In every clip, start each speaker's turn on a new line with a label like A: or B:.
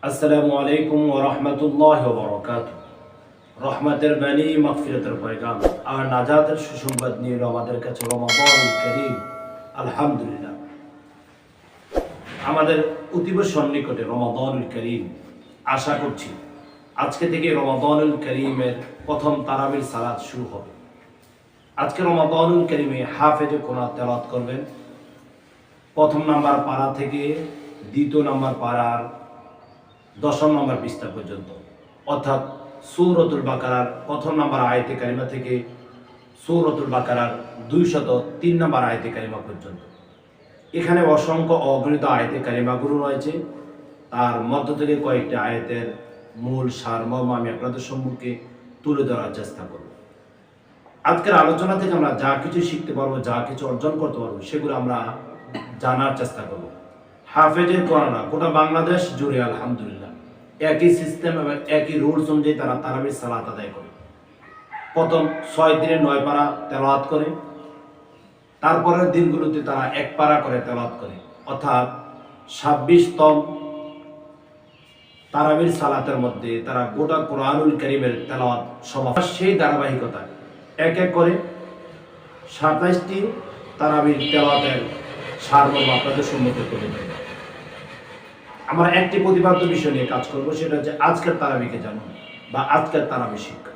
A: আসসালামু আলাইকুম ওয়া রাহমাতুল্লাহি ওয়া বারাকাতুহু। রহমতের বাণী, মাগফিরাতের পয়গাম আর নাজাতের সুসংবাদ নিয়ে আমাদের কাছে রমাদানুল কারীম। আলহামদুলিল্লাহ, আমাদের অতীব সন্নিকটে রমাদানুল কারীম। আশা করছি আজকে থেকে রমাদানুল কারীমের প্রথম তারাবির সালাত শুরু হবে। আজকে রমাদানুল কারীমে হাফেজে কোরআন তেলাওয়াত করবেন প্রথম নাম্বার পারা থেকে দ্বিতীয় নাম্বার পারার 10 নম্বর পৃষ্ঠা পর্যন্ত, অর্থাৎ সূরাতুল বাকারার প্রথম নাম্বার আয়াতে কারিমা থেকে সূরাতুল বাকারার 203 নম্বর আয়াতে কারিমা পর্যন্ত। এখানে অসংখ্য অগণিত আয়াতে কারিমাগুলো রয়েছে। তার মধ্য থেকে কয়েকটি আয়াতের মূল সারমর্ম আমি আপনাদের সম্মুখে তুলে ধরার চেষ্টা করব। আজকের আলোচনা থেকে আমরা যা কিছু শিখতে পারবো, যা কিছু অর্জন করতে পারবো, সেগুলো আমরা জানার চেষ্টা করব। হাফেজের কোরআনরা গোটা বাংলাদেশ জুড়ে আলহামদুলিল্লাহ একই সিস্টেম এবং একই রুলস অনুযায়ী তারা তারাবির সালাত আদায় করে। প্রথম 6 দিনে 9 পারা তেলাওয়াত করে, তারপরের দিনগুলোতে তারা 1 পারা করে তেলাওয়াত করে, অর্থাৎ 26তম তারাবির সালাতের মধ্যে তারা গোটা কোরআনুল কারীমের তেলাওয়াত সমাপ্ত। সেই ধারাবাহিকতায় এক এক করে 27টি তারাবির তেলাওয়াতের সারমর্ম আপনাদের সম্মুখে তুলে ধরব। আমরা একটি প্রতিপাদ্য বিষয় নিয়ে কাজ করব, সেটা হচ্ছে আজকের তারাবিকে জানুন বা আজকের তারাবি শিক্ষা।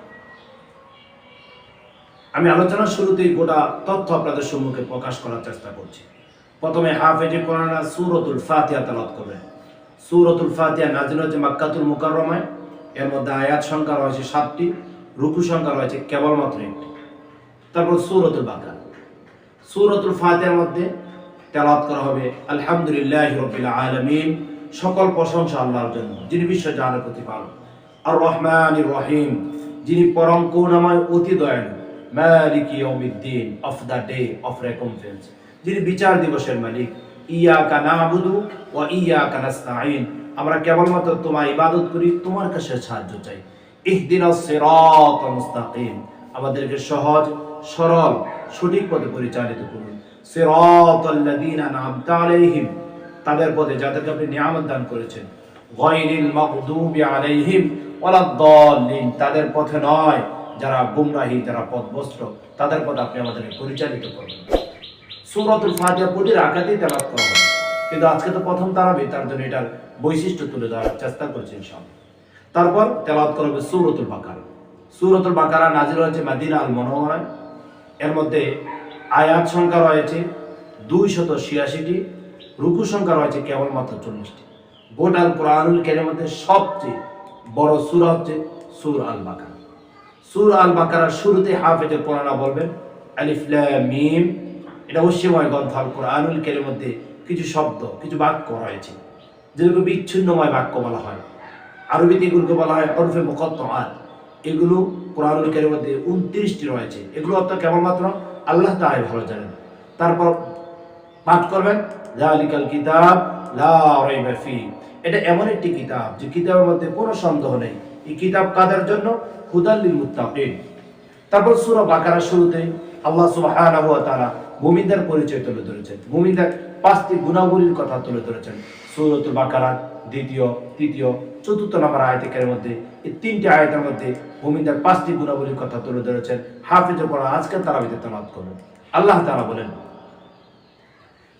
A: আমি আলোচনার শুরুতেই গোটা তথ্য আপনাদের সম্মুখে প্রকাশ করার চেষ্টা করছি। প্রথমে হাফেজে কোরআন সূরাতুল ফাতিহা তেলাওয়াত করবেন। সূরাতুল ফাতিহা নাযিল হয়েছে মক্কাতুল মুকাররমায়। এর মধ্যে আয়াত সংখ্যা রয়েছে 7টি, রুকু সংখ্যা রয়েছে কেবলমাত্র 1টি। তারপর সূরাতুল বাকারা। সূরাতুল ফাতিহার মধ্যে তেলাওয়াত করা হবে আলহামদুলিল্লাহি রাব্বিল আলামিন, সকল প্রশংসা আল্লাহর জন্য, যিনি বিশ্ব জাহানের প্রতিপালক। আর রহমানির রহিম, যিনি পরম করুণাময় অতি দয়ালু। মালিকি ইয়াউমিদ্দিন, অফ দ্য ডে অফ রেকম্পেন্স, যিনি বিচার দিবসের মালিক। ইয়াকা না'বুদু ওয়া ইয়াকা নাস্তাঈন, আমরা কেবলমাত্র তোমার ইবাদত করি, তোমার কাছে সাহায্য চাই। ইহদিনাস সিরাতাল মুস্তাকিম, আমাদেরকে সহজ সরল সঠিক পথে পরিচালিত করুন। সিরাতাল্লাযীনা আন'আমতা আলাইহিম, তাদের পথে যাদেরকে আপনি নিয়ামত দান করেছেন। গায়রিল মাগদুবি আলাইহিম ওয়ালাদ-দাল্লিন, তাদের পথে নয় যারা গুমরাহী, যারা পথভ্রষ্ট, তাদের পথে আপনি আমাদেরকে পরিচালিত করবেন। সূরাতুল ফাতিহা প্রতি রাকাতেই তেলাওয়াত করা হবে, কিন্তু আজকে তো প্রথম তারাবি, তার জন্য এটার বৈশিষ্ট্য তুলে ধরার চেষ্টা করছি ইনশাআল্লাহ। তারপর তেলাওয়াত করা হবে সূরাতুল বাকারা। সূরাতুল বাকারা নাযিল হয়েছে মদিনা আল মুনাওয়ারায়। এর মধ্যে আয়াত সংখ্যা রয়েছে 286টি, রুকু সংখ্যা রয়েছে কেবলমাত্র 40টি। গোটা কোরআনুল কারীমের মধ্যে সবচেয়ে বড় সূরা হচ্ছে সূরা আল বাকারা। সূরা আল বাকারার শুরুতে হাফেজে কোরআন বলবেন আলিফ লাম মিম। এটা ঐশ্বর্যময় গ্রন্থ আল কোরআনুল কারীমের মধ্যে কিছু শব্দ, কিছু বাক্য রয়েছে যেগুলো বিচ্ছিন্নময় বাক্য বলা হয়। আরবিতে এগুলোকে বলা হয় হরফে মুকাত্তাআত। এগুলো কোরআনুল কারীমের মধ্যে 29টি রয়েছে। এগুলো অর্থ কেবলমাত্র আল্লাহ তাআলাই ভালো জানেন। তারপর পাঠ করবেন যালিকাল কিতাব লা রাইবা ফি, এটা এমন একটি কিতাব যে কিতাবের মধ্যে কোনো সন্দেহ নেই। এই কিতাব কাদের জন্য? হুদাল লিল মুত্তাকিন। তারপর সূরা বাকারার শুরুতে আল্লাহ সুবহানাহু ওয়া তাআলা মুমিনদের পরিচয় তুলে ধরেছেন, মুমিনদের 5টি গুণাবলীর কথা তুলে ধরেছেন। সূরাতুল বাকারার 2য়, 3য়, 4র্থ নম্বর আয়াতের মধ্যে এই 3টি আয়াতের মধ্যে মুমিনদের 5টি গুণাবলীর কথা তুলে ধরেছেন। হাফেজে কোরআন আজকে তারাবিতে তেলাওয়াত করবেন। আল্লাহ তাআলা বলেন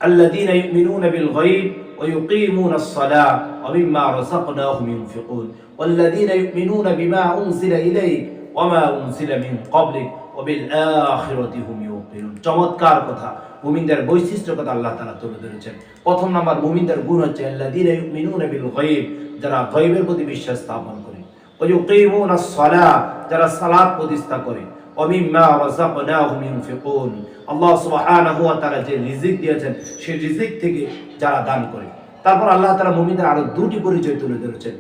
A: الذين يؤمنون بالغيب ويقيمون الصلاة ومما رزقناهم ينفقون والذين يؤمنون بما أنزل إليك وما أنزل من قبلك وبالآخرة هم يوقنون। চমৎকার কথা, মুমিনদের বৈশিষ্ট্যের কথা আল্লাহ তাআলা তুলে ধরেছেন। প্রথম নাম্বার মুমিনদের গুণ হচ্ছে الذين يؤمنون بالغيب, যারা গায়বের প্রতি বিশ্বাস স্থাপন করে। ويقيمون الصلاة, যারা সালাত প্রতিষ্ঠা করে। ومما رزقناهم ينفقون, আল্লাহ সুবহানাহু ওয়া তাআলা যে রিজিক দিয়েছেন সেই রিজিক থেকে যারা দান করে। তারপর আল্লাহ তাআলা মুমিনদের আরো 2টি পরিচয় তুলে ধরেছেন।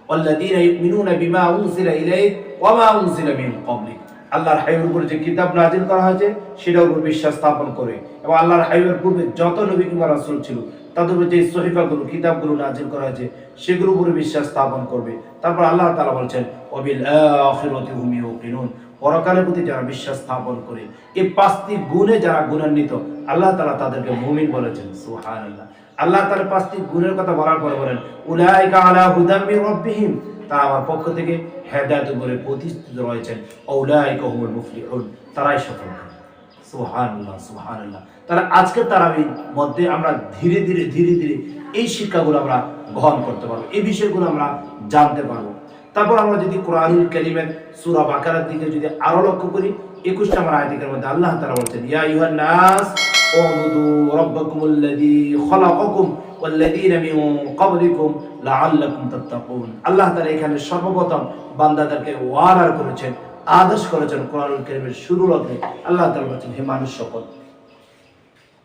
A: ওয়াল্লাযীনা ইউমিনুনা বিমা উনজিলা ইলাইক ওয়া মা উনজিলা মিন ক্বাবলিক, আল্লাহর হাবিবের উপর যে কিতাব নাযিল করা হয়েছে সেটার উপর বিশ্বাস স্থাপন করে এবং আল্লাহর হাবিবের পূর্বে যত নবী কিংবা রাসূল ছিল তাদের উপর যে সহিফাগুলো কিতাবগুলো নাজিল করা হয়েছে সেগুলোর উপরে বিশ্বাস স্থাপন করবে। তারপর আল্লাহ তাআলা বলছেন ওয়াবিল আখিরাতি হুম ইউকিনুন, পরকালের প্রতি যারা বিশ্বাস স্থাপন করে এই পাঁচটি গুণে যারা গুণান্বিত আল্লাহ তাআলা তাদেরকে মুমিন বলেছেন। সুবহানাল্লাহ। আল্লাহ তাআলা পাঁচটি গুণের কথা বলার পরে বলেন উলাইকা আলা হুদাম মির রাব্বিহিম, তারা আমার পক্ষ থেকে হেদায়েত উপরে প্রতিষ্ঠিত রয়েছেন। উলাইকা হুমুল মুফলিহুন, তারাই সফল। সুবহানাল্লাহ সুবহানাল্লাহ। তাহলে আজকে তারাবির মধ্যে আমরা ধীরে ধীরে এই শিক্ষাগুলো আমরা গ্রহণ করতে পারবো, এই বিষয়গুলো আমরা জানতে পারবো। তারপর আমরা যদি কোরআনুল কারীমের সূরা বাকারার দিকে যদি আরো লক্ষ্য করি 21 নম্বর আয়াতের মধ্যে আল্লাহ তাআলা বলেছেন ইয়া আইয়ুহান নাস উবুদু রাব্বাকুমুল্লাযী খালাকাকুম ওয়াল্লাযীনা মিন ক্বাবলিকুম লাআল্লাকুম তাত্তাকুন। আল্লাহ তাআলা এখানে সর্বপ্রথম বান্দাদেরকে ওয়ার্ডার করেছেন, আদেশ করেছেন কোরআনুল কারীমের শুরুর লগ্নে আল্লাহ তাআলা বলেছেন হে মানুষ সকল,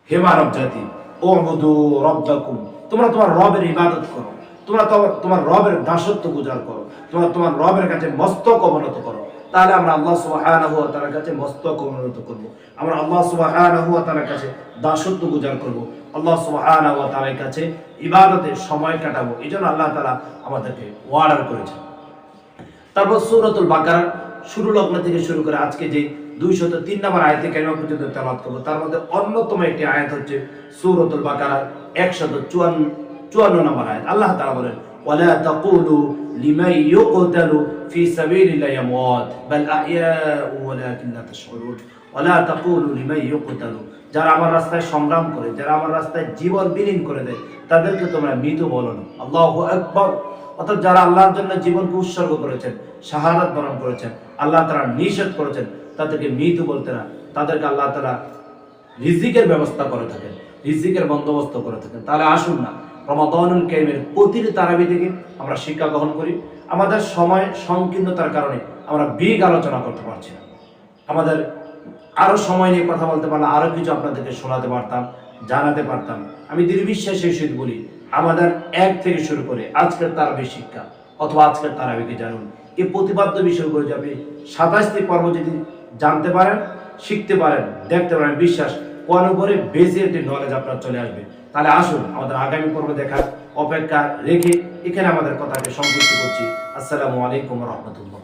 A: হে মানব জাতি, উবুদু রাব্বাকুম, তোমরা তোমার রবের ইবাদত করো, তোমরা তোমার রবের দাসত্ব গুজার করো, তোমরা তোমার রবের কাছে মস্তক অবনত করো। তাহলে আমরা আল্লাহ সুবহানাহু ওয়া তাআলার কাছে মস্তক অবনত করব, আমরা আল্লাহ সুবহানাহু ওয়া তাআলার কাছে দাসত্ব গুজার করব, আল্লাহ সুবহানাহু ওয়া তাআলার কাছে ইবাদতের সময় কাটাবো। এজন্য আল্লাহ তাআলা আমাদেরকে ওয়ার্ডার করেছেন। তারপর সূরাতুল বাকারার শুরু লগ্ন থেকে শুরু করে আজকে যে 203 নম্বর আয়াতে কারিমা পর্যন্ত তেলাওয়াত করব, তার মধ্যে অন্যতম একটি আয়াত হচ্ছে সূরাতুল বাকারার 154 নম্বর আয়াত। আল্লাহ তাআলা বলেন ওয়ালা তাকুলু লিমান ইউকতালু ফি সাবিলিল্লাহি আমওয়াত বাল আহইয়াউ ওয়ালাকিন লা তাশউরুন। ওয়ালা তাকুলু লিমান ইউকতালু, যারা আমার রাস্তায় সংগ্রাম করে, যারা আমার রাস্তায় জীবন বিলীন করে দেয় তাদেরকে তোমরা মৃত বলো না। আল্লাহু আকবার। অর্থাৎ যারা আল্লাহর জন্য জীবনকে উৎসর্গ করেছেন, শাহাদাত বরণ করেছেন, আল্লাহ তাআলা নিষেধ করেছেন তাদেরকে মৃত বলতে না, তাদেরকে আল্লাহ তাআলা রিজিকের ব্যবস্থা করে থাকেন, রিজিকের বন্দোবস্ত করে থাকেন। তাহলে আসুন না রমাদানুল কারীমের প্রতিটি তারাবি থেকে আমরা শিক্ষা গ্রহণ করি। আমাদের সময় সংকীর্ণতার কারণে আমরা বিগ আলোচনা করতে পারছি না, আমাদের আরো সময় নিয়ে কথা বলতে পারলে আরো কিছু আপনাদেরকে শোনাতে পারতাম, জানাতে পারতাম। আমি দৃঢ় বিশ্বাসের সহিত বলি আমাদের 1 থেকে শুরু করে আজকের তারাবি শিক্ষা অথবা আজকের তারাবিকে জানুন, এই প্রতিপাদ্য বিষয়গুলো যে আপনি 27টি পর্ব যদি জানতে পারেন, শিখতে পারেন, দেখতে পারেন, বিশ্বাস কোন উপরে বেশি একটি নলেজ আপনার চলে আসবে। তাহলে আসুন আমাদের আগামী পর্ব দেখার অপেক্ষা রেখে এখানে আমাদের কথাকে সংযুক্ত করছি। আসসালামু আলাইকুম ওয়া রাহমাতুল্লাহ।